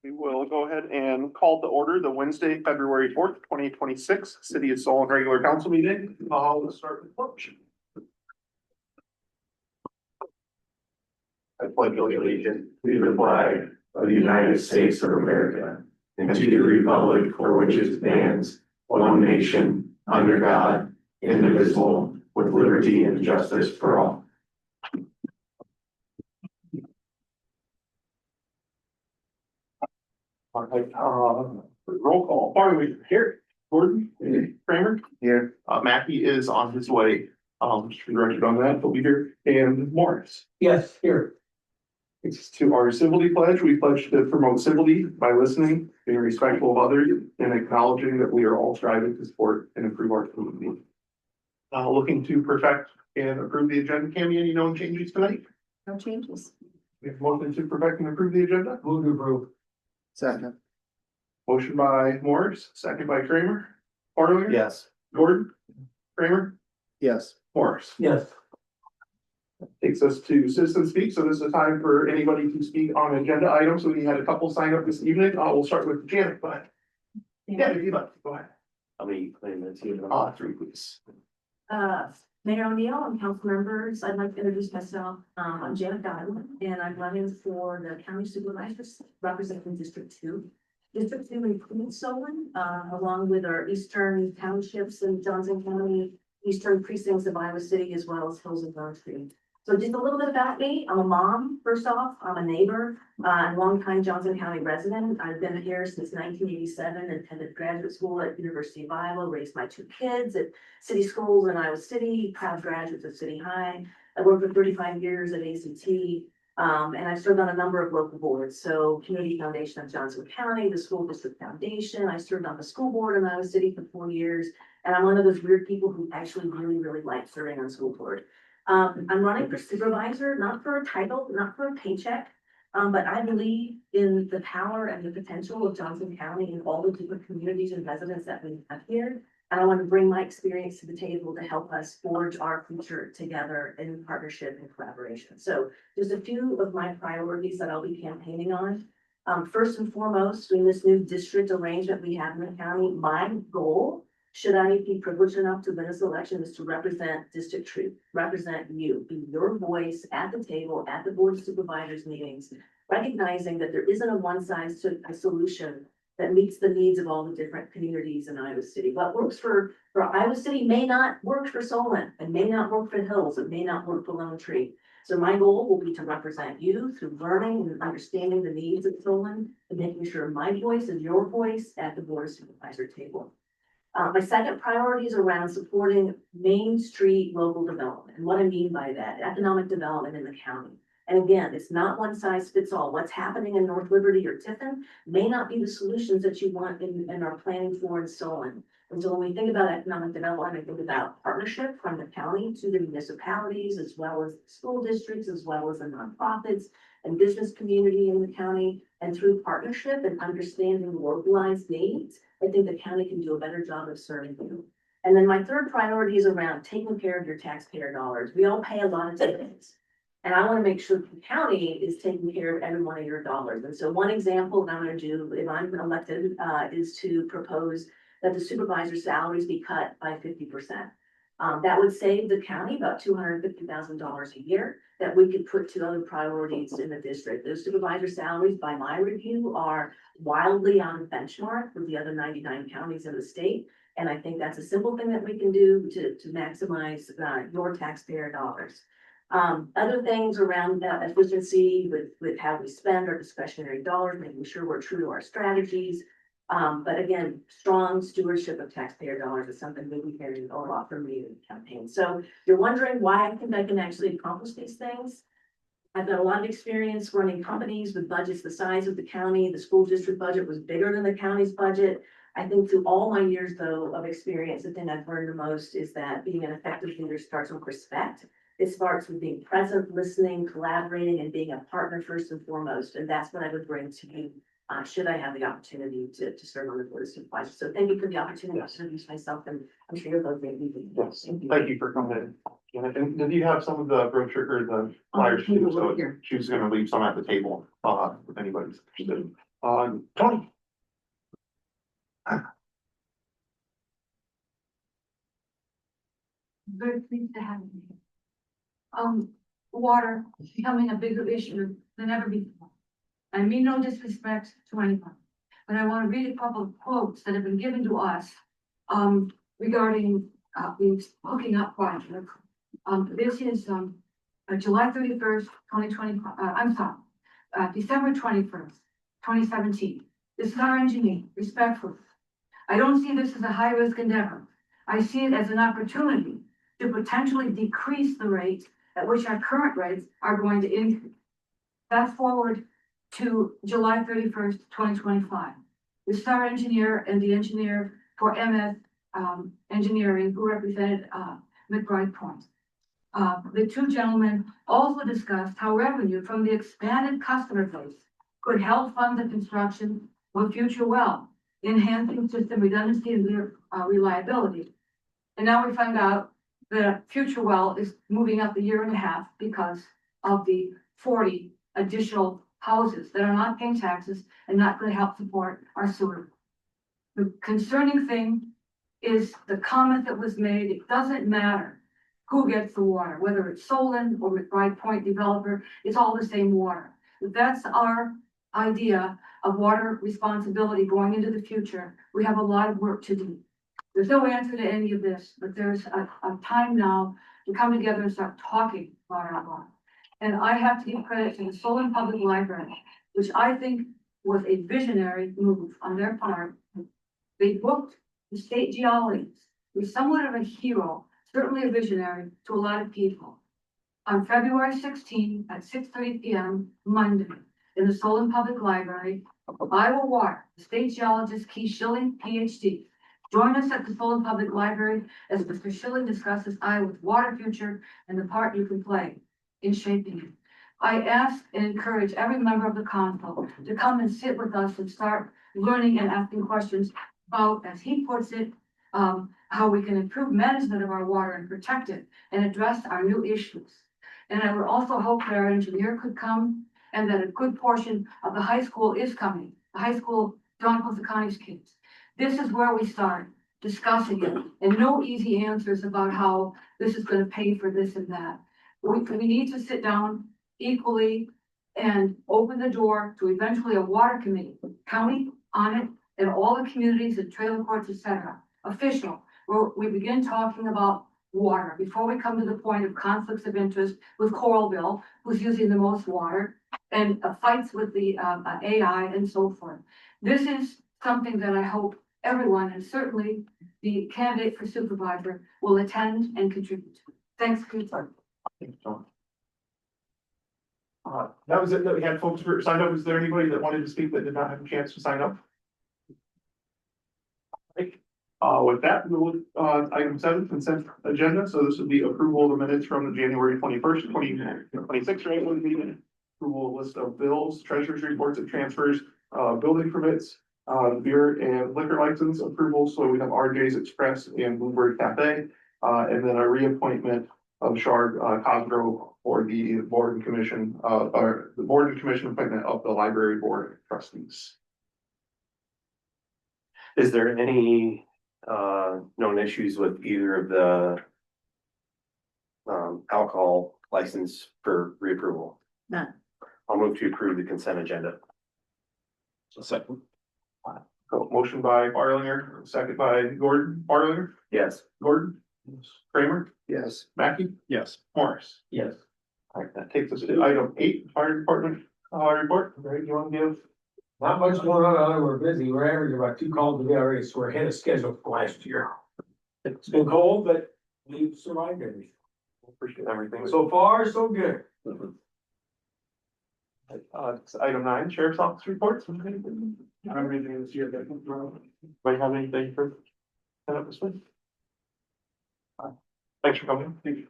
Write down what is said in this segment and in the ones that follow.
We will go ahead and call to order the Wednesday, February 4th, 2026 City of Solon regular council meeting. I'll start with pledge. I pledge allegiance to the flag of the United States of America and to the republic for which it stands, one nation, under God, indivisible, with liberty and justice for all. All right, roll call. Farley here. Gordon, Kramer Here. Mackey is on his way. Just directed on that. He'll be here. And Morris. Yes, here. It's to our civility pledge. We pledge to promote civility by listening, being respectful of others, and acknowledging that we are all striving to support and improve our community. Looking to perfect and approve the agenda. Cammy, any known changes tonight? No changes. We have motion to perfect and approve the agenda. Move to approve. Second. Motion by Morris, second by Kramer. Farley. Yes. Gordon. Kramer. Yes. Morris. Yes. Takes us to citizen speak. So this is a time for anybody to speak on agenda items. We had a couple sign up this evening. We'll start with Janet, but yeah, if you'd like, go ahead. How many claimants here? 3, please. Mayor O'Neill and council members, I'd like to introduce myself. I'm Janet Godwin, and I'm running for the county supervisors representing District 2. District 2 includes Solon, along with our eastern townships in Johnson County, eastern precincts of Iowa City, as well as Hills and Bone Tree. So just a little bit about me. I'm a mom, first off. I'm a neighbor, and longtime Johnson County resident. I've been here since 1987, attended graduate school at University of Iowa, raised my 2 kids at city schools in Iowa City, proud graduates of City High. I worked for 35 years at ACT, and I've served on a number of local boards. So Community Foundation of Johnson County, the School District Foundation. I served on the school board in Iowa City for 4 years. And I'm one of those weird people who actually really like serving on school board. I'm running for supervisor, not for a title, not for a paycheck, but I believe in the power and the potential of Johnson County and all the different communities and residents that we have here. And I want to bring my experience to the table to help us forge our future together in partnership and collaboration. So just a few of my priorities that I'll be campaigning on. First and foremost, in this new district arrangement we have in the county, my goal, should I be privileged enough to win this election, is to represent District 2, represent you, be your voice at the table, at the board of supervisors meetings, recognizing that there isn't a one-size-solution that meets the needs of all the different communities in Iowa City. What works for Iowa City may not work for Solon, and may not work for Hills, it may not work for Lone Tree. So my goal will be to represent you through learning and understanding the needs of Solon, and making sure my voice is your voice at the board of supervisor table. My second priority is around supporting Main Street local development. And what I mean by that, economic development in the county. And again, it's not one size fits all. What's happening in North Liberty or Tiffin may not be the solutions that you want and are planning for in Solon. And so when we think about economic development, I think about partnership from the county to the municipalities, as well as school districts, as well as the nonprofits and business community in the county. And through partnership and understanding localized needs, I think the county can do a better job of serving you. And then my third priority is around taking care of your taxpayer dollars. We all pay a lot of taxes. And I want to make sure the county is taking care of every one of your dollars. And so one example that I'm going to do, if I'm elected, is to propose that the supervisor salaries be cut by 50%. That would save the county about $250,000 a year that we could put to other priorities in the district. Those supervisor salaries, by my review, are wildly on benchmark with the other 99 counties in the state. And I think that's a simple thing that we can do to maximize your taxpayer dollars. Other things around efficiency with how we spend our discretionary dollars, making sure we're true to our strategies. But again, strong stewardship of taxpayer dollars is something that we hear a lot from me in the campaign. So you're wondering why I think I can actually accomplish these things. I've got a lot of experience running companies with budgets the size of the county. The school district budget was bigger than the county's budget. I think through all my years, though, of experience, the thing I've learned the most is that being an effective leader starts with respect. It starts with being present, listening, collaborating, and being a partner first and foremost. And that's what I would bring to you. Should I have the opportunity to serve on the board of supervisors. So thank you for the opportunity to introduce myself, and I'm sure you're both great people. Yes, thank you for coming in. And did you have some of the brochure or the flyers too? So she was gonna leave some at the table, if anybody's interested. Tony. Very pleased to have you. Water is becoming a bigger issue than ever before. I mean no disrespect to anyone, but I want to read a couple of quotes that have been given to us, regarding, the hooking up project. This is, July 31st, 2020, I'm sorry, December 21st, 2017. This is our engineer, respectfully. I don't see this as a high-risk endeavor. I see it as an opportunity to potentially decrease the rate at which our current rates are going to increase. Fast forward to July 31st, 2025. The star engineer and the engineer for MS Engineering, who represented McBride Point. The two gentlemen also discussed how revenue from the expanded customer base could help fund the construction of future well, enhancing system redundancy and reliability. And now we find out that future well is moving up 1.5 years because of the 40 additional houses that are not paying taxes and not going to help support our sewer. The concerning thing is the comment that was made, it doesn't matter who gets the water, whether it's Solon or McBride Point developer, it's all the same water. That's our idea of water responsibility going into the future. We have a lot of work to do. There's no answer to any of this, but there's a time now to come together and start talking about our water. And I have to give credit to the Solon Public Library, which I think was a visionary move on their part. They booked the state geologist, who's somewhat of a hero, certainly a visionary to a lot of people. On February 16 at 6:30 p.m. Monday, in the Solon Public Library, Iowa Water, the state geologist Keith Schilling, PhD. Join us at the Solon Public Library as Mr. Schilling discusses Iowa's water future and the part you can play in shaping it. I ask and encourage every member of the council to come and sit with us and start learning and asking questions about, as he puts it, how we can improve management of our water and protect it and address our new issues. And I would also hope that our engineer could come and that a good portion of the high school is coming, the high school, Don County's kids. This is where we start discussing it, and no easy answers about how this is going to pay for this and that. We need to sit down equally and open the door to eventually a water committee, county on it, and all the communities and trailer courts, etc. Official, where we begin talking about water before we come to the point of conflicts of interest with Coralville, who's using the most water, and fights with the AI and so forth. This is something that I hope everyone, and certainly the candidate for supervisor, will attend and contribute to. Thanks for your time. Thanks, John. That was it that we had folks for signed up. Is there anybody that wanted to speak that did not have a chance to sign up? Right. With that, we will, item 7, consent agenda. So this would be approval of the minutes from the January 21st, 2026 regular meeting. Approval list of bills, treasurer's reports and transfers, building permits, beer and liquor license approval. So we have RJ's Express and Bluebird Cafe, and then a reappointment of Shard Cosgrove for the board and commission, or the board and commission appointment of the library board of trustees. Is there any known issues with either of the alcohol license for reapproval? None. I'll move to approve the consent agenda. A second. So motion by Barlinger, second by Gordon. Barlinger, Yes. Gordon, Kramer, Yes. Mackey, Yes. Morris. Yes. All right, that takes us to item 8, fire department report. Right, you want to give? Not much going on, other we're busy, we're averaging about 2 calls a day already, so we're ahead of schedule for last year. It's been cold, but we've survived everything. Appreciate everything. So far, so good. It's item 9, sheriff's office reports. I don't have anything this year that comes around. Anybody have anything for set up this week? Thanks for coming. Thank you.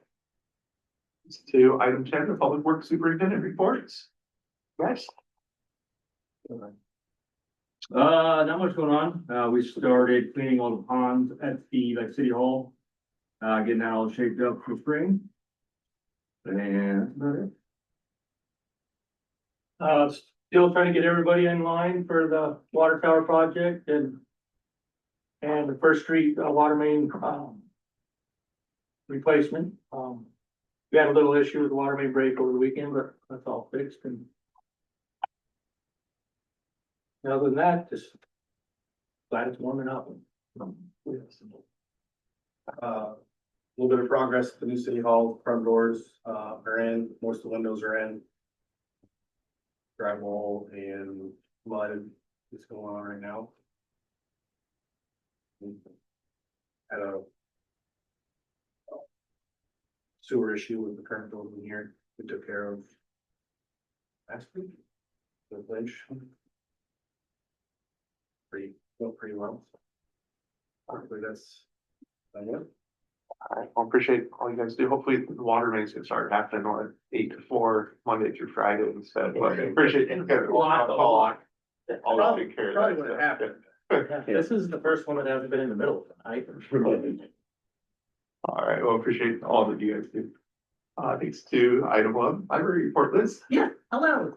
To item 10, the public works superintendent reports. Guys. Not much going on. We started cleaning all the ponds at the city hall. Getting that all shaped up for spring. And that's about it. Still trying to get everybody in line for the water tower project and the First Street water main, replacement. We had a little issue with the water main break over the weekend, but that's all fixed and other than that, just glad it's warming up. A little bit of progress at the new city hall, front doors, are in, most of the windows are in. Drywall and mud is going on right now. Had a sewer issue with the current building here, we took care of last week. The bridge. Went pretty well. Hopefully that's. That it. I appreciate all you guys do. Hopefully the water mains can start happening on 8 to 4, Monday through Friday instead, but I appreciate you. Always take care of Probably that would stuff. have happened. This is the first one that hasn't been in the middle of the night. All right, well, appreciate all that you guys do. Thanks to item 1, library report, Liz. Yeah, hello.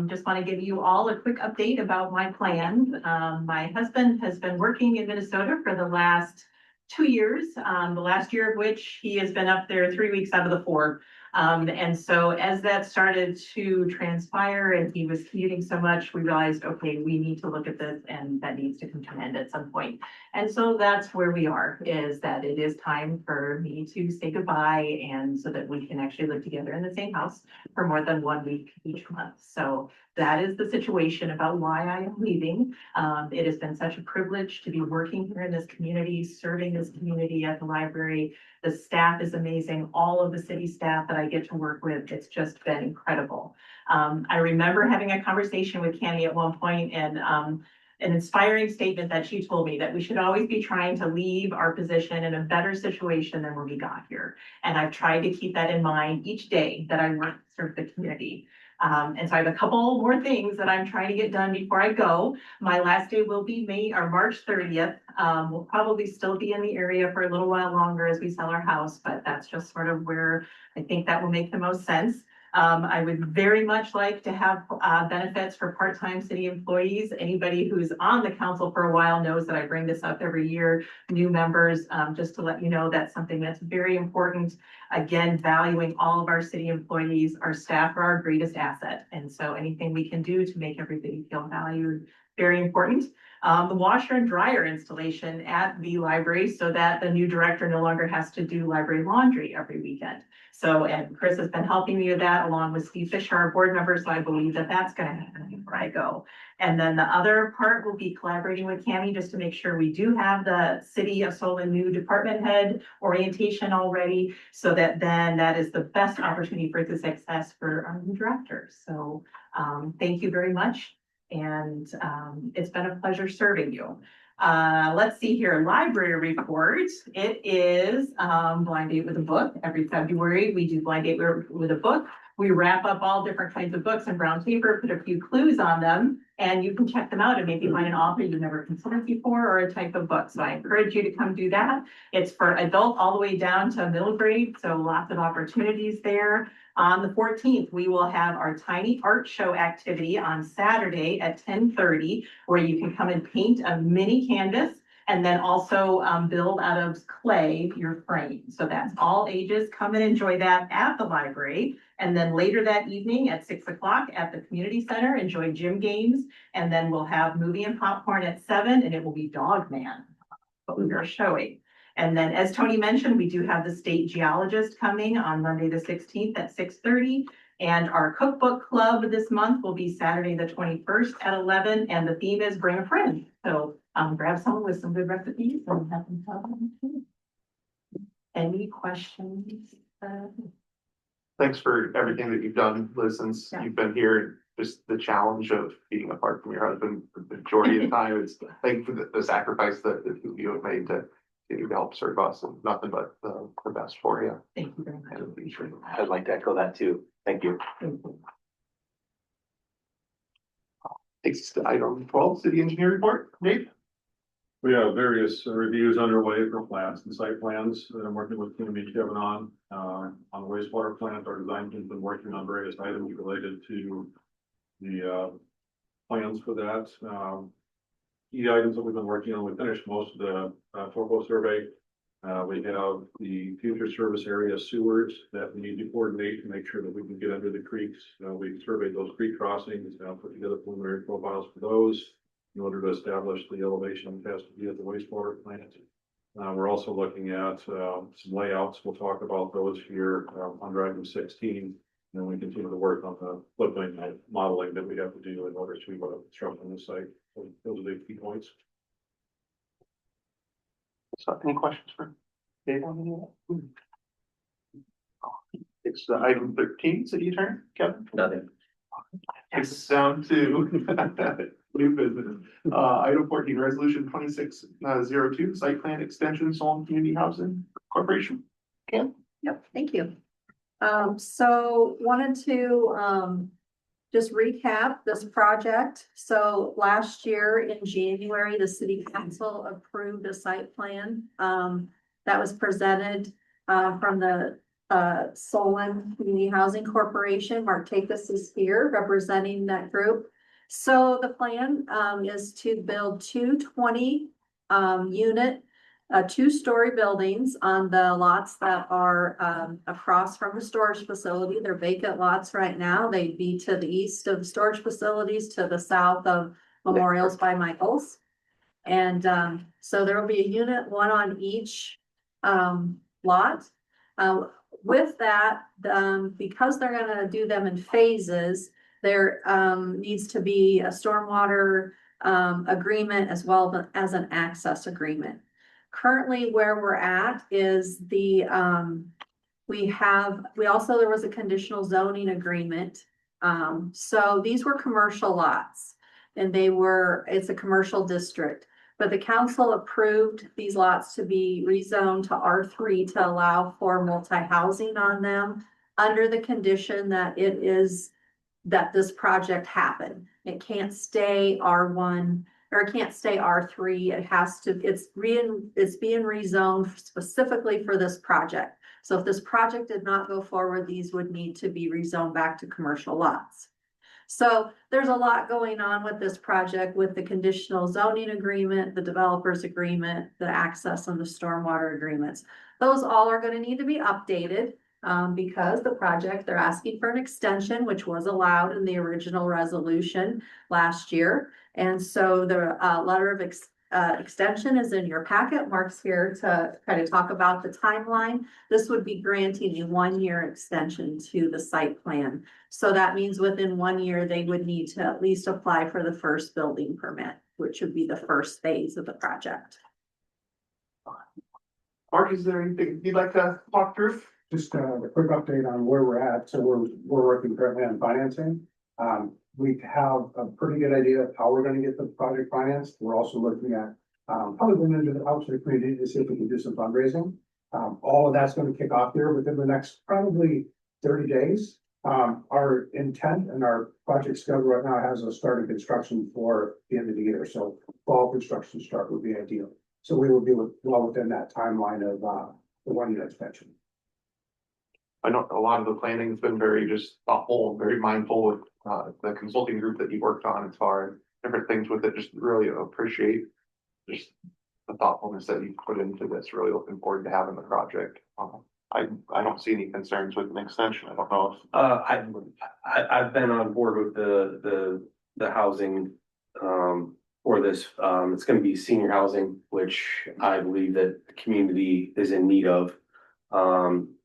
Just want to give you all a quick update about my plans. My husband has been working in Minnesota for the last 2 years, the last year of which he has been up there 3 weeks out of the 4. And so as that started to transpire and he was commuting so much, we realized, okay, we need to look at this and that needs to come to an end at some point. And so that's where we are, is that it is time for me to say goodbye and so that we can actually live together in the same house for more than 1 week each month. So that is the situation about why I am leaving. It has been such a privilege to be working here in this community, serving this community at the library. The staff is amazing. All of the city staff that I get to work with, it's just been incredible. I remember having a conversation with Cami at one point and an inspiring statement that she told me that we should always be trying to leave our position in a better situation than when we got here. And I've tried to keep that in mind each day that I work to serve the community. And so I have a couple more things that I'm trying to get done before I go. My last day will be March 30th. We'll probably still be in the area for a little while longer as we sell our house, but that's just sort of where I think that will make the most sense. I would very much like to have benefits for part-time city employees. Anybody who's on the council for a while knows that I bring this up every year. New members, just to let you know, that's something that's very important. Again, valuing all of our city employees, our staff are our greatest asset. And so anything we can do to make everybody feel valued, very important. The washer and dryer installation at the library so that the new director no longer has to do library laundry every weekend. So, and Chris has been helping me with that along with Steve Fisher, our board member. So I believe that that's going to happen before I go. And then the other part will be collaborating with Cami just to make sure we do have the City of Solon new department head orientation already, so that then that is the best opportunity for the success for our new director. So thank you very much. And it's been a pleasure serving you. Let's see here, library report. It is blind date with a book. Every February we do blind date with a book. We wrap up all different kinds of books in brown paper, put a few clues on them, and you can check them out and maybe find an author you've never considered before or a type of book. So I encourage you to come do that. It's for adult all the way down to middle grade, so lots of opportunities there. On the 14th, we will have our tiny art show activity on Saturday at 10:30, where you can come and paint a mini canvas and then also build out of clay your frame. So that's all ages. Come and enjoy that at the library. And then later that evening at 6 o'clock at the community center, enjoy gym games. And then we'll have movie and popcorn at 7, and it will be Dog Man, what we are showing. And then, as Tony mentioned, we do have the state geologist coming on Monday, the 16th at 6:30. And our cookbook club this month will be Saturday, the 21st at 11. And the theme is bring a friend. So grab someone with some good recipes and have them tell them. Any questions? Thanks for everything that you've done, Liz, since Yeah. you've been here. Just the challenge of being apart from your husband the majority of the time. It's thank you for the sacrifice that the two of you have made to help serve us, and nothing but the best for you. Thank you very much. And in the future. I'd like to echo that too. Thank you. Thank you. Takes us to item 12, city engineer report. Nate? We have various reviews underway for plans and site plans that I'm working with Tim and Kevin on the wastewater plant. Our design team's been working on various items related to the plans for that. Key items that we've been working on, we finished most of the topo survey. We have the future service area sewers that we need to coordinate to make sure that we can get under the creeks. We surveyed those creek crossings, put together preliminary profiles for those in order to establish the elevation that has to be at the wastewater plant. We're also looking at some layouts. We'll talk about those here under item 16. And then we continue to work on the floodplain modeling that we have to do in order to construct on the site. So those are the key points. So any questions for Dave on any of that? It's item 13, city attorney, Kevin. Nothing. Takes us down to new business. Item 14, resolution 2602, site plan extension, Solon Community Housing Corporation. Kim? Yep, thank you. So wanted to, just recap this project. So last year in January, the city council approved a site plan, that was presented, from the, Solon Community Housing Corporation. Mark Takis is here representing that group. So the plan, is to build 220 unit, two-story buildings on the lots that are across from the storage facility. They're vacant lots right now. They'd be to the east of the storage facilities, to the south of Memorials by Michaels. And so there will be a unit, one on each lot. With that, because they're gonna do them in phases, there needs to be a stormwater agreement as well as an access agreement. Currently, where we're at is the, there was a conditional zoning agreement. So these were commercial lots and it's a commercial district. But the council approved these lots to be rezoned to R3 to allow for multi-housing on them under the condition that this project happen. It can't stay R1 or it can't stay R3. It's being rezoned specifically for this project. So if this project did not go forward, these would need to be rezoned back to commercial lots. So there's a lot going on with this project with the conditional zoning agreement, the developers agreement, the access and the stormwater agreements. Those all are going to need to be updated because the project, they're asking for an extension, which was allowed in the original resolution last year. And so the letter of extension is in your packet. Mark's here to kind of talk about the timeline. This would be granting a 1-year extension to the site plan. So that means within 1 year, they would need to at least apply for the first building permit, which would be the first phase of the project. Mark, is there anything you'd like to walk through? Just a quick update on where we're at. So we're working currently on financing. We have a pretty good idea of how we're going to get the project financed. We're also looking at probably going into the outside community to see if we can do some fundraising. All of that's going to kick off here within the next probably 30 days. Our intent and our project schedule right now has us starting construction for the end of the year. So fall construction start would be ideal. So we will be well within that timeline of the 1-year extension. I know a lot of the planning has been very just thoughtful, very mindful with the consulting group that you worked on as far as different things with it. Just really appreciate just the thoughtfulness that you put into this. Really looking forward to having the project. I don't see any concerns with an extension. I don't know if I've been on board with the housing for this. It's going to be senior housing, which I believe that the community is in need of.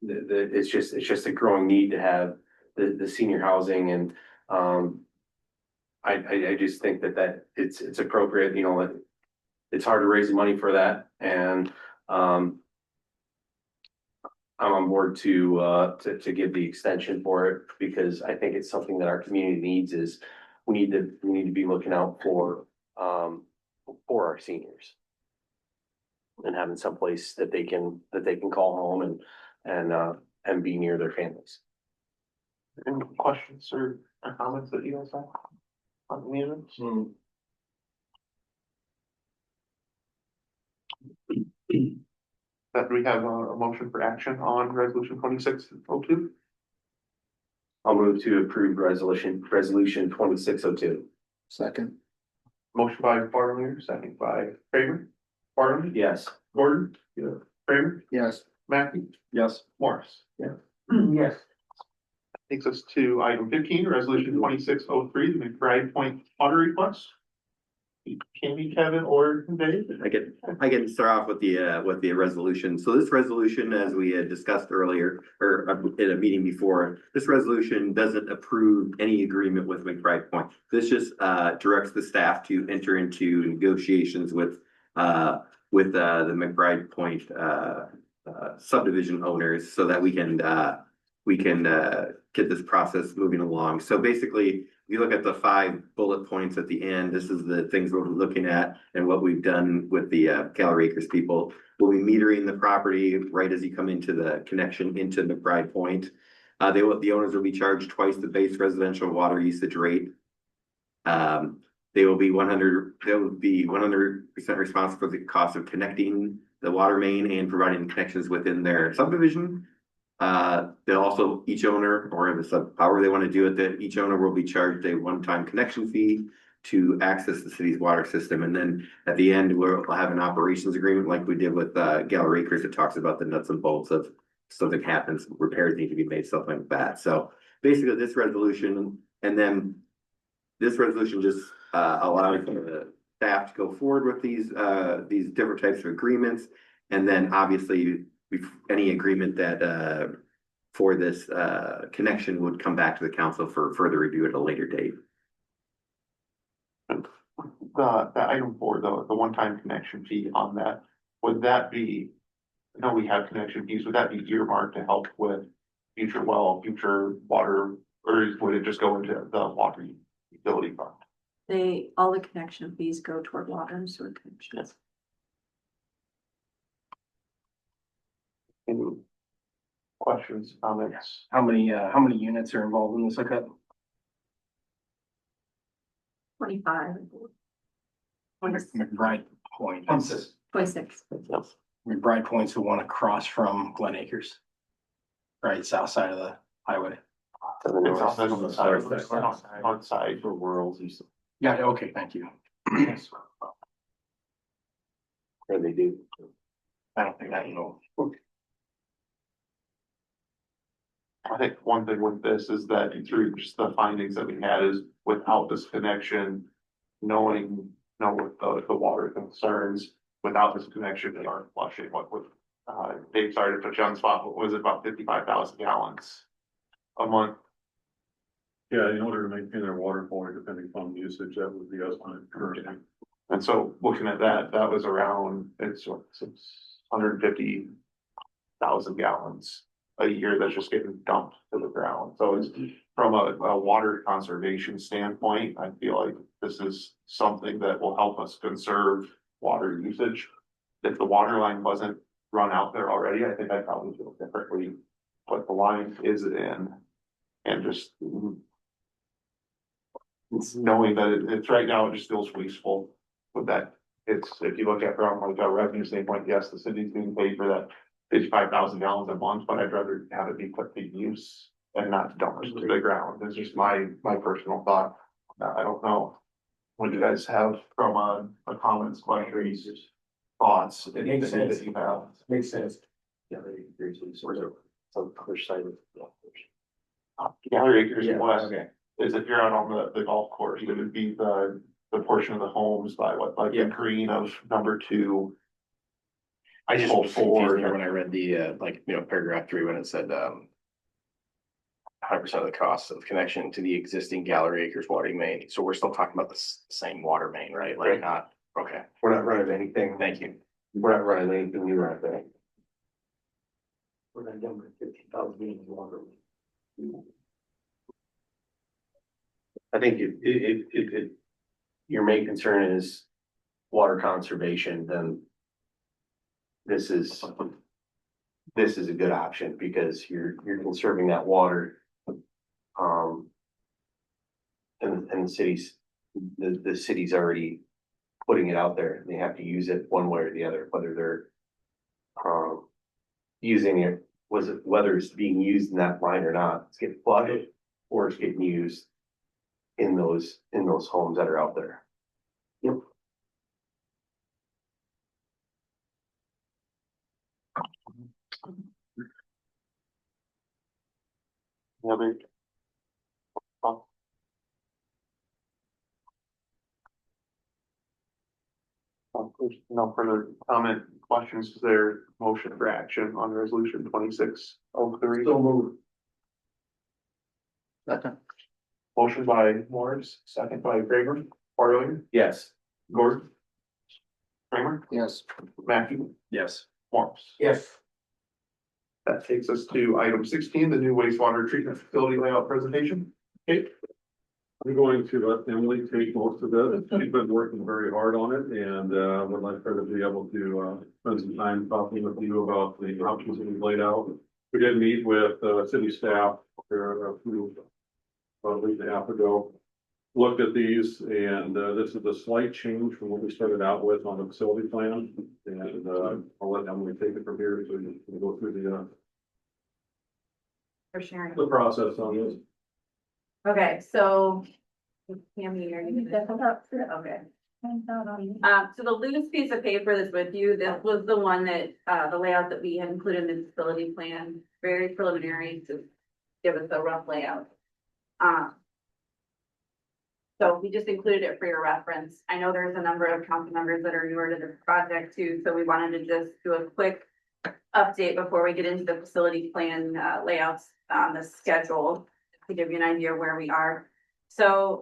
It's just a growing need to have the senior housing, and I just think that it's appropriate. You know, it's hard to raise money for that, and I'm on board to give the extension for it because I think it's something that our community needs. Is we need to be looking out for our seniors and having someplace that they can call home and be near their families. any questions or comments that you guys have on the meeting? That we have a motion for action on resolution 2602. I'll move to approve resolution 2602. Second. Motion by Bartley, second by Kramer. Bartley? Yes. Gordon? Kramer? Yes. Mackey? Yes. Morris? Yeah. Yes. Takes us to item 15, resolution 2603, the McBride Point water request. Can be Kevin or Dave? I can start off with the resolution. So this resolution, as we had discussed earlier, or in a meeting before, this resolution doesn't approve any agreement with McBride Point. This just directs the staff to enter into negotiations with the McBride Point subdivision owners so that we can get this process moving along. So basically, if you look at the 5 bullet points at the end, this is the things we're looking at and what we've done with the Gallery Acres people. We'll be metering the property right as you come into the connection into McBride Point. The owners will be charged twice the base residential water usage rate. They will be 100% responsible for the cost of connecting the water main and providing connections within their subdivision. They'll also, each owner, or however they want to do it, that each owner will be charged a one-time connection fee to access the city's water system. And then at the end, we'll have an operations agreement like we did with Gallery Acres that talks about the nuts and bolts of something happens, repairs need to be made, stuff like that. So basically this resolution, and then this resolution just allows the staff to go forward with these different types of agreements. And then obviously any agreement that for this connection would come back to the council for further review at a later date. The item 4, the one-time connection fee on that, would that be, I know we have connection fees, would that be earmarked to help with future water, or would it just go into the water utility fund? All the connection fees go toward water and sewer connections. Any questions, comments? How many units are involved in this hookup? 25. McBride Point. 26. McBride Point's the one across from Glen Acres. Right, south side of the highway. It's on the side For worlds, Yeah, okay, thank you. or they do. I don't know. I think one thing with this is that through just the findings that we had is without this connection, knowing with the water concerns, without this connection, they aren't flushing. What with Dave started to John's spot, what was it, about 55,000 gallons a month? Yeah, in order to maintain their water quality, depending upon usage, that would be estimated currently. And so looking at that was around, it's 650,000 gallons a year that's just getting dumped to the ground. So it's from a water conservation standpoint, I feel like this is something that will help us conserve water usage. If the water line wasn't run out there already, I think I'd probably feel differently. But the line is in, and just knowing that it's right now, it just feels wasteful. With that, it's, if you look at from like a revenue standpoint, yes, the city's being paid for that 55,000 gallons a month, but I'd rather have it be put to use and not dumped to the ground. It's just my personal thought. I don't know. What do you guys have from a comments, questions, thoughts, anything that you have? Makes sense. Yeah, they usually sort of some other side of. Gallery Acres Yeah, West okay. is if you're out on the golf course, it would be the portion of the homes by what, like the green of number 2. I just Oh, was four. confused there when I read the, paragraph 3 when it said, 100% of the cost of connection to the existing Gallery Acres water main. So we're still talking about the same water main, right? Like Right. not, okay, We're not running anything. thank you. We're not running anything new right there. We're gonna dump 50,000 gallons of water. I think if your main concern is water conservation, then this is a good option because you're conserving that water. And the city's already putting it out there. They have to use it one way or the other, whether they're using it, whether it's being used in that line or not. It's getting flooded. or it's getting used in those homes that are out there. Yep. No further comment, questions, is there motion for action on resolution 2603? So move. Motion by Morris, second by Kramer, Farley, Yes. Gordon. Kramer, Yes. Mackey, Yes. Morris. Yes. That takes us to item 16, the new wastewater treatment facility layout presentation. Okay, I'm going to let Emily take most of it. She's been working very hard on it and would like her to be able to spend some time talking with you about the options that we've laid out. We did meet with city staff a week and a half ago. Looked at these and this is a slight change from what we started out with on the facility plan. And I'll let Emily take it from here so you can go through For sharing. the process on this. Okay, so. Tammy, are you? Okay. So the loose piece of paper that's with you, this was the one that, the layout that we had included in the facility plan, very preliminary to give us a rough layout. So we just included it for your reference. I know there's a number of council members that are newer to this project too, so we wanted to just do a quick update before we get into the facility plan, layouts on the schedule to give you an idea where we are. So,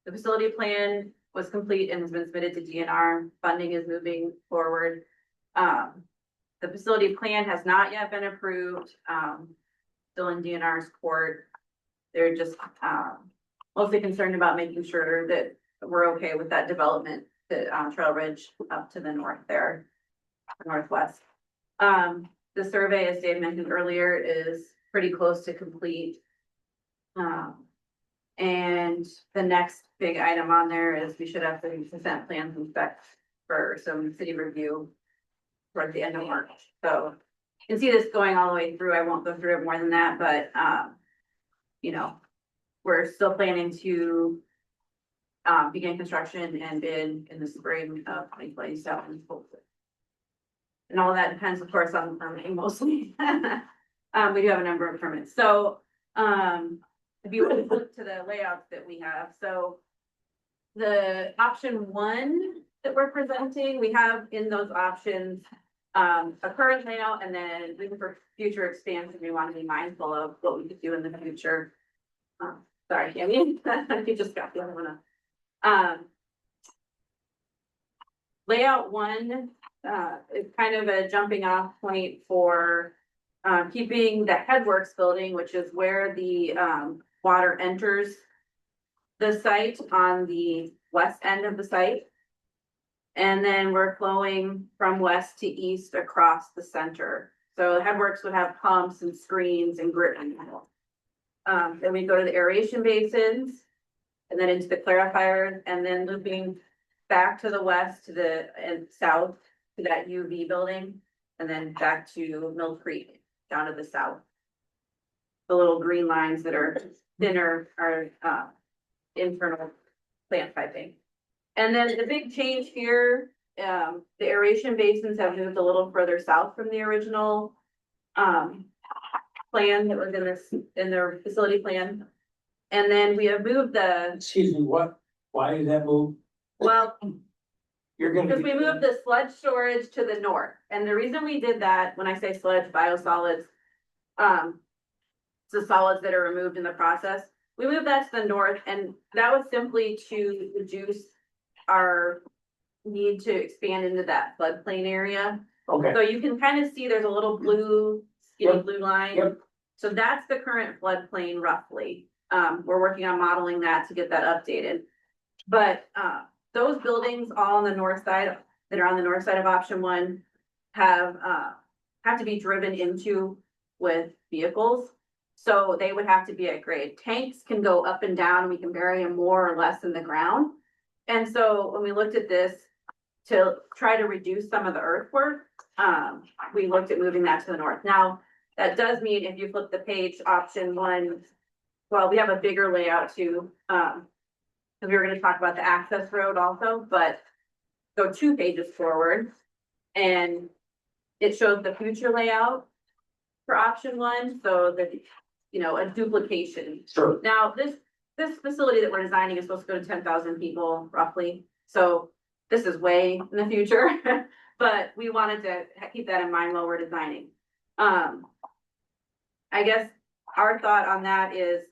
the facility plan was complete and has been submitted to DNR. Funding is moving forward. The facility plan has not yet been approved, still in DNR's court. They're just, mostly concerned about making sure that we're okay with that development, the, Trail Ridge up to the north there, northwest. The survey, as Dave mentioned earlier, is pretty close to complete. And the next big item on there is we should have the consent plans and specs for some city review toward the end of March. So you can see this going all the way through. I won't go through it more than that, but, you know, we're still planning to begin construction and bid in the spring of 2027. And all of that depends, of course, on permitting mostly. We do have a number of permits. So, if you look to the layouts that we have, so the option 1 that we're presenting, we have in those options a current layout, and then for future expansion, we want to be mindful of what we could do in the future. Sorry, Tammy, you just got the other one up. Layout 1 is kind of a jumping off point for keeping the Headworks building, which is where the water enters the site on the west end of the site. And then we're flowing from west to east across the center. So Headworks would have pumps and screens and gritting. Then we go to the aeration basins and then into the clarifiers and then looping back to the west to the and south to that UV building and then back to Mill Creek down to the south. The little green lines that are thinner are internal plant piping. And then the big change here, the aeration basins have moved a little further south from the original plan that was in their facility plan. And then we have moved the, Excuse me, what? Why did that move? well, You're gonna. because we moved the sludge storage to the north. And the reason we did that, when I say sludge, biosolids, the solids that are removed in the process, we moved that to the north, and that was simply to reduce our need to expand into that floodplain area. Okay, So you can kind of see there's a little blue, skinny blue line. Yep. So that's the current floodplain roughly. We're working on modeling that to get that updated. But, those buildings all on the north side, that are on the north side of option 1 have to be driven into with vehicles. So they would have to be at grade. Tanks can go up and down. We can bury them more or less in the ground. And so when we looked at this to try to reduce some of the earthwork, we looked at moving that to the north. Now, that does mean if you flip the page, option 1 well, we have a bigger layout too, because we were gonna talk about the access road also, but go 2 pages forward. And it shows the future layout for option 1, so that, you know, a duplication. Sure. Now, this facility that we're designing is supposed to go to 10,000 people roughly, so this is way in the future. But we wanted to keep that in mind while we're designing. I guess our thought on that is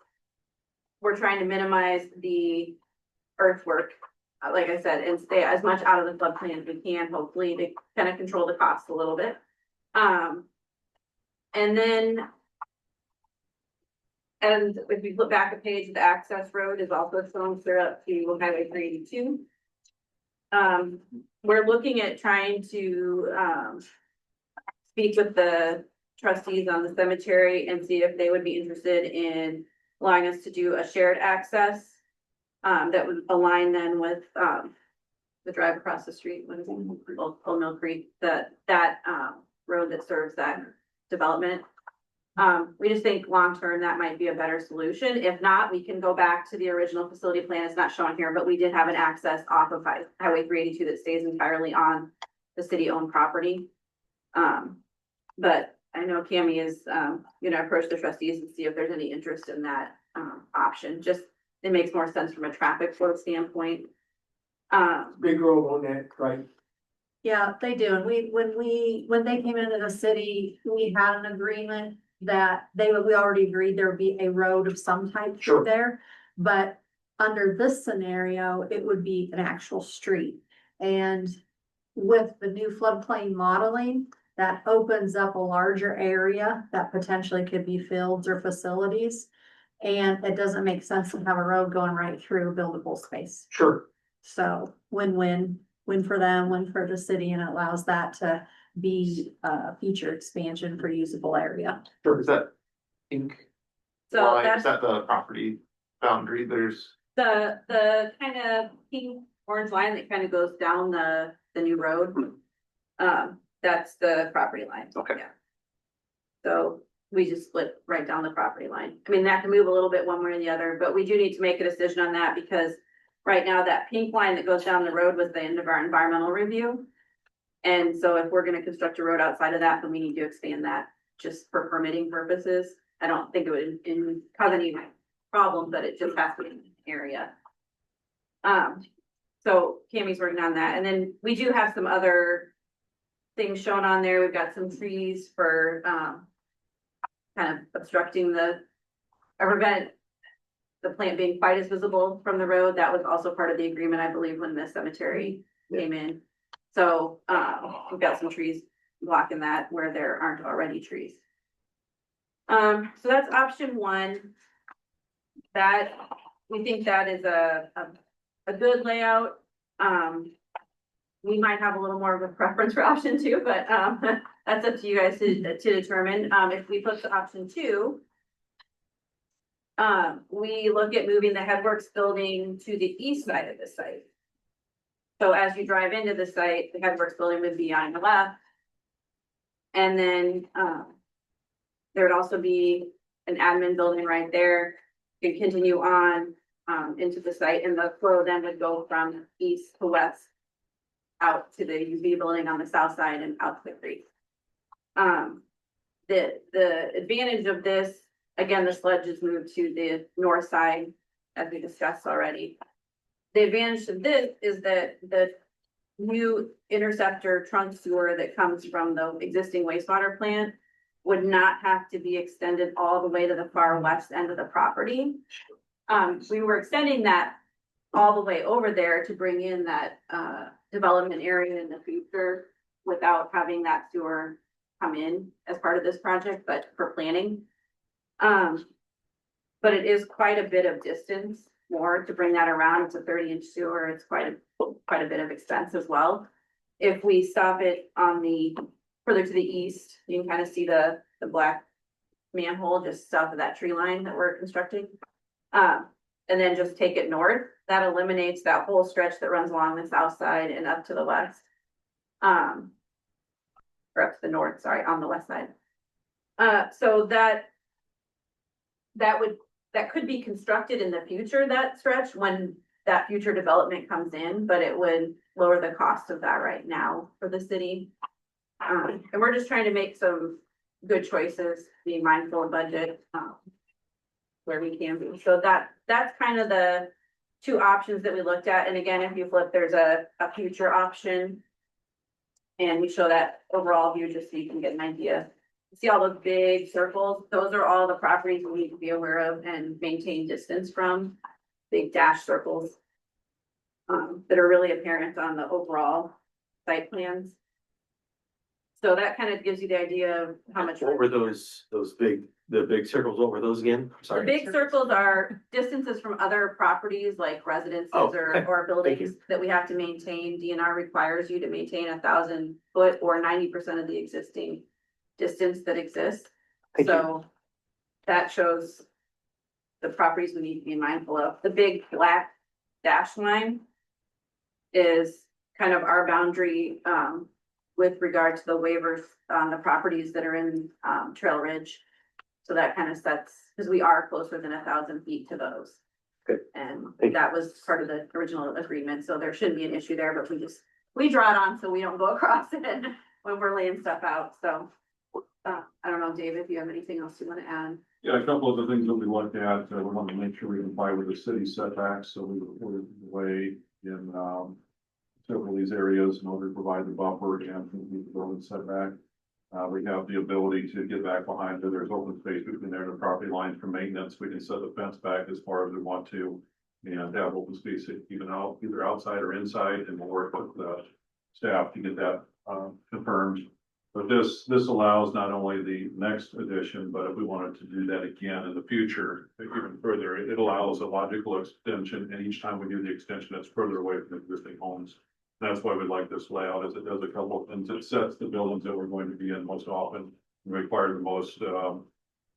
we're trying to minimize the earthwork, like I said, and stay as much out of the floodplain as we can, hopefully to kind of control the costs a little bit. And then, and if we flip back a page, the access road is also shown clear up to Highway 382. We're looking at trying to speak with the trustees on the cemetery and see if they would be interested in allowing us to do a shared access that would align then with the drive across the street, what is it, Old Mill Creek, that road that serves that development. We just think long-term that might be a better solution. If not, we can go back to the original facility plan. It's not shown here, but we did have an access off of Highway 382 that stays entirely on the city-owned property. But I know Cammie is, approach the trustees and see if there's any interest in that option. Just, it makes more sense from a traffic flow standpoint. Big road on that, right? Yeah, they do. And when they came into the city, we had an agreement that we already agreed there would be a road of some type Sure. through there. But under this scenario, it would be an actual street. And with the new floodplain modeling, that opens up a larger area that potentially could be fields or facilities. And it doesn't make sense to have a road going right through buildable space. Sure. So win-win, win for them, win for the city, and it allows that to be future expansion for usable area. Sure, is that ink So line, that's is that the property boundary? There's, the kind of pink orange line that kind of goes down the new road. That's the property line. Okay. Yeah. So we just split right down the property line. I mean, that can move a little bit one way or the other, but we do need to make a decision on that because right now that pink line that goes down the road was the end of our environmental review. And so if we're gonna construct a road outside of that, then we need to expand that just for permitting purposes. I don't think it would cause any problem, but it just has to be in the area. So Cammie's working on that. And then we do have some other things shown on there. We've got some trees for kind of obstructing prevent the plant being quite as visible from the road. That was also part of the agreement, I believe, when the cemetery came in. So we've got some trees blocking that where there aren't already trees. So that's option 1. That we think that is a good layout. We might have a little more of a preference for option 2, but that's up to you guys to determine. If we flip to option 2, we look at moving the Headworks building to the east side of the site. So as you drive into the site, the Headworks building would be on the left. And then there would also be an admin building right there. You can continue on into the site, and the flow then would go from east to west out to the UV building on the south side and out to the creek. The advantage of this, again, the sludge is moved to the north side, as we discussed already. The advantage of this is that the new interceptor trunk sewer that comes from the existing wastewater plant would not have to be extended all the way to the far west end of the property. We were extending that all the way over there to bring in that development area in the future without having that sewer come in as part of this project, but for planning. But it is quite a bit of distance more to bring that around. It's a 30-inch sewer. It's quite a bit of expense as well. If we stop it on the further to the east, you can kind of see the black manhole just south of that tree line that we're constructing. And then just take it north. That eliminates that whole stretch that runs along the south side and up to the west. Or up to the north, sorry, on the west side. So that would that could be constructed in the future, that stretch, when that future development comes in, but it would lower the cost of that right now for the city. And we're just trying to make some good choices, be mindful of budget, where we can be. So that's kind of the two options that we looked at. And again, if you flip, there's a future option. And we show that overall view just so you can get an idea. See all those big circles? Those are all the properties we need to be aware of and maintain distance from. Big dash circles. That are really apparent on the overall site plans. So that kind of gives you the idea of how much. What were those big, the big circles, what were those again? I'm The sorry. big circles are distances from other properties like residences Oh, or okay. buildings that we have to maintain. DNR requires you to maintain 1,000 foot or 90% of the existing distance that exists. Thank you. So that shows the properties we need to be mindful of. The big black dash line is kind of our boundary with regard to the waivers on the properties that are in Trail Ridge. So that kind of sets, because we are closer than 1,000 feet to those. Good. And Thank you. that was part of the original agreement, so there shouldn't be an issue there, but we draw it on so we don't go across it when we're laying stuff out, so. I don't know, Dave, if you have anything else you want to add. Yeah, a couple of the things that we looked at, we want to make sure we comply with the city setbacks, so we were way in, several of these areas in order to provide the buffer and meet the building setback. We have the ability to get back behind, there's open space between there and the property lines for maintenance, we can set the fence back as far as we want to. And have open space even out, either outside or inside, and we'll work with the staff to get that, confirmed. But this allows not only the next addition, but if we wanted to do that again in the future, even further, it allows a logical extension, and each time we do the extension, it's further away from existing homes. That's why we like this layout, is it does a couple of things. It sets the buildings that we're going to be in most often, and require the most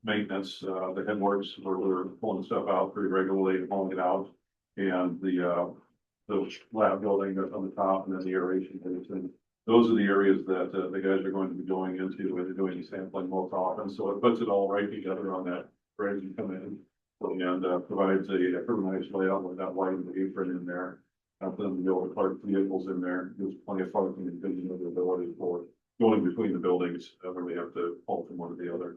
maintenance, the headworks, where we're pulling stuff out pretty regularly and pulling it out. And the lab building that's on the top, and then the aeration base. And those are the areas that the guys are going to be going into when they're doing the sampling most often. So it puts it all right together on that ready to come in, and provides a pretty nice layout with that lighting the apron in there. For them to be able to park vehicles in there. There's plenty of parking and visibility for going between the buildings when we have to pull from one to the other.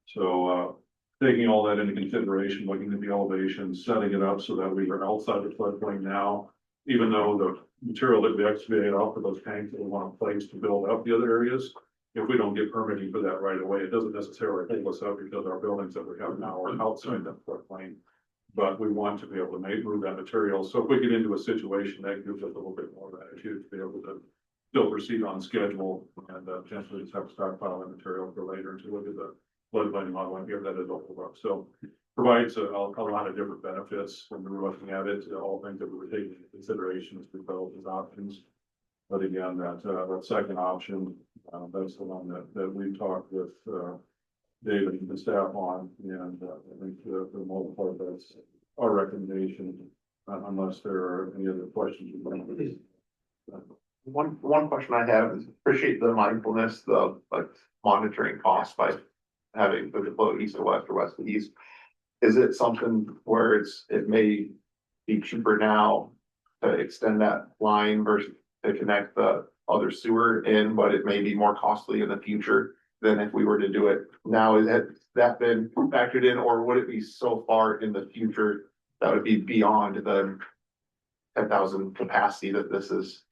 So taking all that into consideration, looking at the elevation, setting it up so that we are outside the floodplain now, even though the material that we excavated off of those tanks that we want to place to build up the other areas, if we don't get permitting for that right away, it doesn't necessarily hold us up because our buildings that we have now are outside that floodplain. But we want to be able to move that material. So if we get into a situation that gives us a little bit more latitude to be able to still proceed on schedule and potentially just have a stockpile of material for later to look at the floodplain model and give that as a up. So provides a lot of different benefits when we were looking at it, all things that we were taking into consideration as we developed as options. But again, that second option, that's the one that we talked with David and the staff on, and I think for the most part, that's our recommendation, unless there are any other questions. One question I have is appreciate the mindfulness of like monitoring costs by having the flow east to west or west to east. Is it something where it may be cheaper now to extend that line versus to connect the other sewer in, but it may be more costly in the future than if we were to do it now? Has that been factored in, or would it be so far in the future that would be beyond the 10,000 capacity that this is?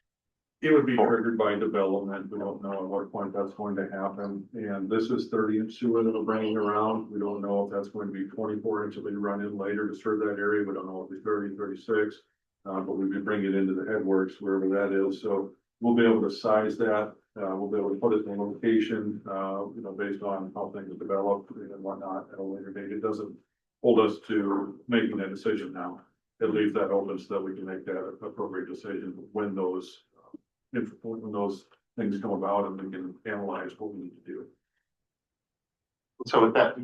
It would be triggered by development. We don't know at what point that's going to happen. And this is 30-inch sewer that we're bringing around. We don't know if that's going to be 24-inch that we run in later to serve that area. We don't know if it's 30, 36. But we'd be bringing it into the headworks, wherever that is. So we'll be able to size that. We'll be able to put it in a location, based on how things develop and whatnot at a later date. It doesn't hold us to making that decision now. It leaves that open so that we can make that appropriate decision when those things come about, and we can analyze what we need to do. So with that,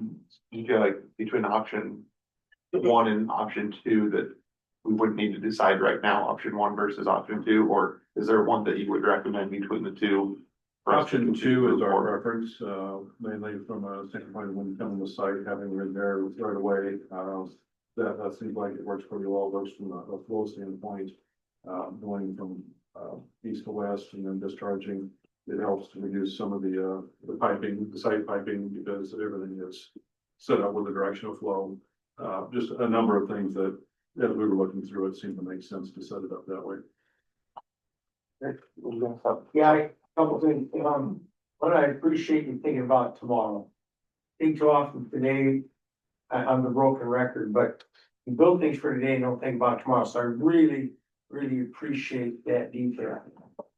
you feel like between option one and option two that we wouldn't need to decide right now, option one versus option two, or is there one that you would recommend between the two Option two is our preference, mainly from a standpoint of when you come to the site, having it there right away. That seems like it works pretty well, works from a flow standpoint, going from, east to west and then discharging. It helps to reduce some of the piping, the site piping, because everything is set up with the direction of flow. Just a number of things that, as we were looking through, it seemed to make sense to set it up that way. Yeah, couple things, what I appreciate you thinking about tomorrow. Think too often today, I'm the broken record, but you build things for today and don't think about tomorrow, so I really, really appreciate that detail.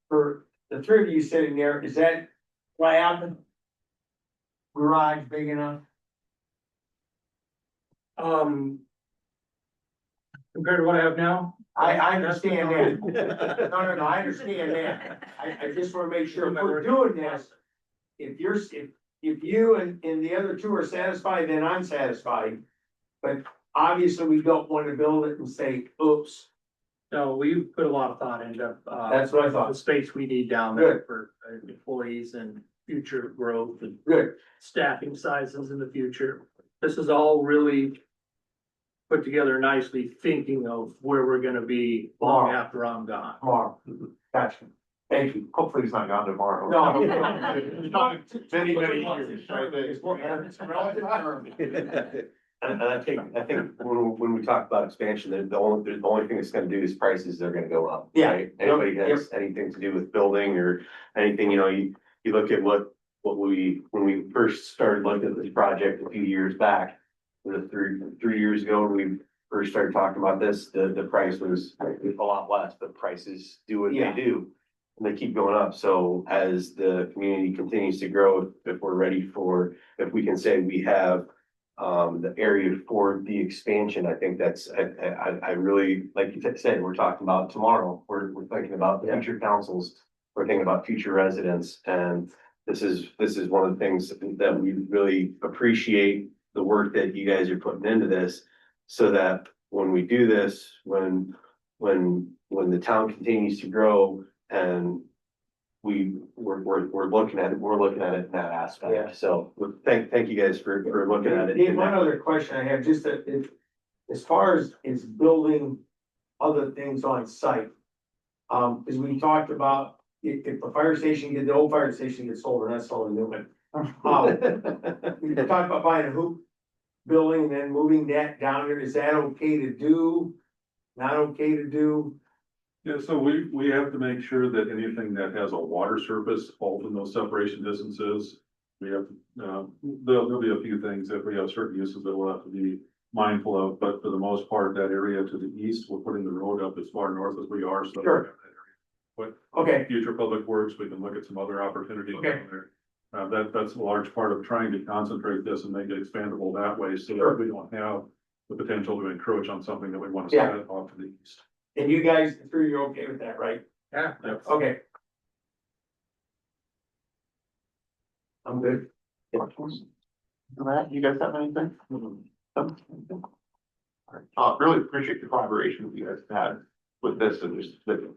For the three of you sitting there, is that lab garage big enough? Compared to what I have now? I understand that. No, I understand that. I just wanna make sure if we're doing this, if you and the other two are satisfied, then I'm satisfied. But obviously, we don't wanna build it and say, oops, No, we put a lot of thought into, that's what I the thought. space we need down there for employees and future growth and Good, staffing sizes in the future. This is all really put together nicely, thinking of where we're gonna be long after I'm gone. tomorrow. Gotcha. Thank you. Hopefully he's not gone tomorrow. No. Many, many years. And I think when we talk about expansion, the only thing it's gonna do is prices are gonna go up. Yeah. Right? Anybody has anything to do with building or anything, you look at when we first started looking at this project a few years back. The three years ago, when we first started talking about this, the price was a lot less, but prices do what they do. And they keep going up, so as the community continues to grow, if we're ready for, if we can say we have the area for the expansion, I think that's, I really, like you said, we're talking about tomorrow, we're thinking about future councils. We're thinking about future residents, and this is one of the things that we really appreciate the work that you guys are putting into this. So that when we do this, when the town continues to grow and we're looking at it in that aspect. Yeah. So thank you guys for looking at it. Dave, one other question I have, just that as far as building other things on site. As we talked about, if the old fire station gets sold, we're not selling a new one. We talked about buying a hoop building and then moving that down here. Is that okay to do? Not okay to do? Yeah, so we have to make sure that anything that has a water surface falls in those separation distances. We have, there'll be a few things if we have certain uses that we'll have to be mindful of, but for the most part, that area to the east, we're putting the road up as far north as we are, so. Sure. But Okay, future public works, we can look at some other opportunities Okay. down there. That's a large part of trying to concentrate this and make it expandable that way, so Sure. that we don't have the potential to encroach on something that we want to Yeah. set off to the east. and you guys, the three, you're okay with that, right? Yeah. Okay. I'm good. Matt, you guys have anything? Really appreciate the collaboration that you guys had with this and just the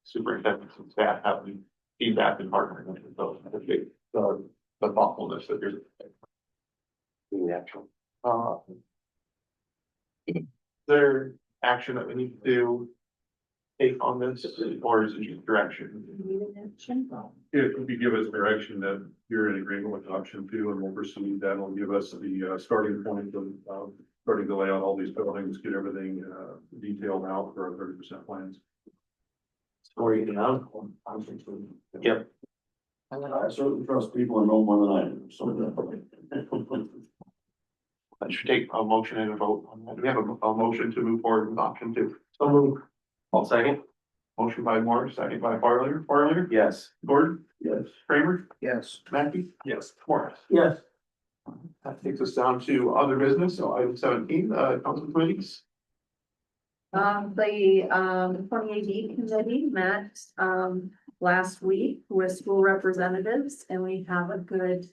superintendents and staff having feedback and partnering with it. So I appreciate the thoughtfulness that you're. The actual. Is there action that we need to take on this, or is it just direction? If you give us direction that you're in agreement with option two and we'll proceed, that'll give us the starting point of starting to lay out all these buildings, get everything detailed out for our 30% plans. Or you can out. Yep. I certainly trust people and know more than I do, so. I should take a motion and a vote on that. Do we have a motion to move forward with option two? So move. I'll second. Motion by Morris, second by Farley. Yes. Gordon? Yes. Kramer? Yes. Mackey? Yes. Morris? Yes. That takes us down to other business, so item 17, council committees. The 2018 committee met, last week with school representatives and we have a good,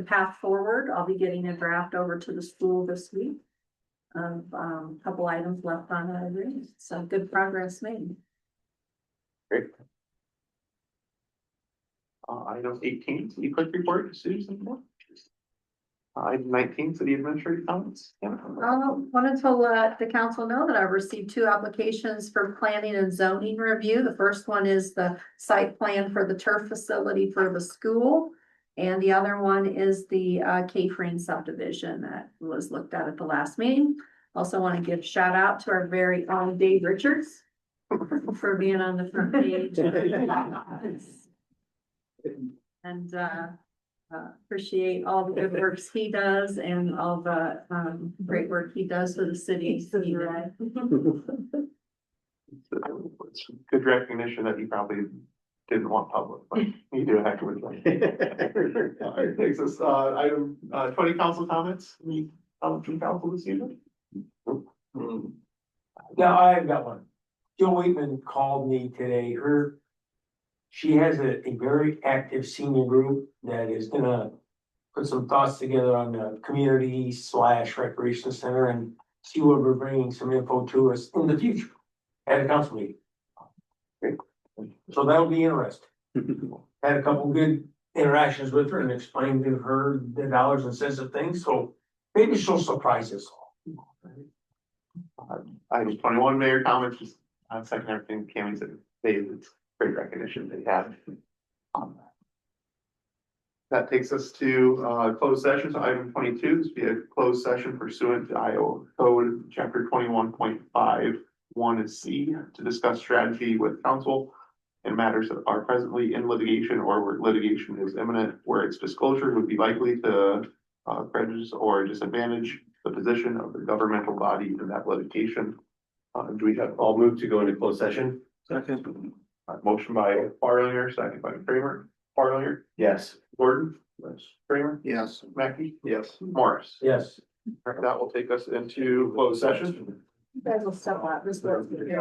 path forward. I'll be getting a draft over to the school this week. Couple items left on that agreement, so good progress made. Item 18, city clerk report, Susan. Item 19, city administrator comments. Wanted to let the council know that I've received 2 applications for planning and zoning review. The first one is the site plan for the turf facility for the school. And the other one is the K-Frame subdivision that was looked at the last meeting. Also want to give shout out to our very own Dave Richards for being on the front page. And appreciate all the good works he does and all the great work he does for the city. It's good recognition that you probably didn't want public, but you do a heck of a job. All right, takes us, item, 20 council comments. Any comments from council this evening? Now, I've got one. Jill Waitman called me today. She has a very active senior group that is gonna put some thoughts together on the community / recreation center and see what we're bringing some info to us in the future at a council meeting. So that'll be interesting. Had a couple good interactions with her and explained to her the dollars and cents of things, so maybe she'll surprise us all. Item 21, mayor comments, just on second everything Cammy said, it's great recognition they have. That takes us to closed session. So item 22 is be a closed session pursuant to Iowa Code Chapter 21.51C to discuss strategy with counsel in matters that are presently in litigation or where litigation is imminent, where its disclosure would be likely to prejudice or disadvantage the position of the governmental body in that litigation. Do we have I'll move to go into closed session. Second. motion by Farlinger, second by Kramer? Farlinger, Yes. Gordon? Yes. Kramer? Yes. Mackey? Yes. Morris? Yes. All right, that will take us into closed session. You guys will step out this way. Hey, you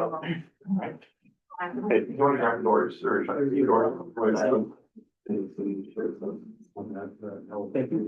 want to grab doors or you door? Thank you.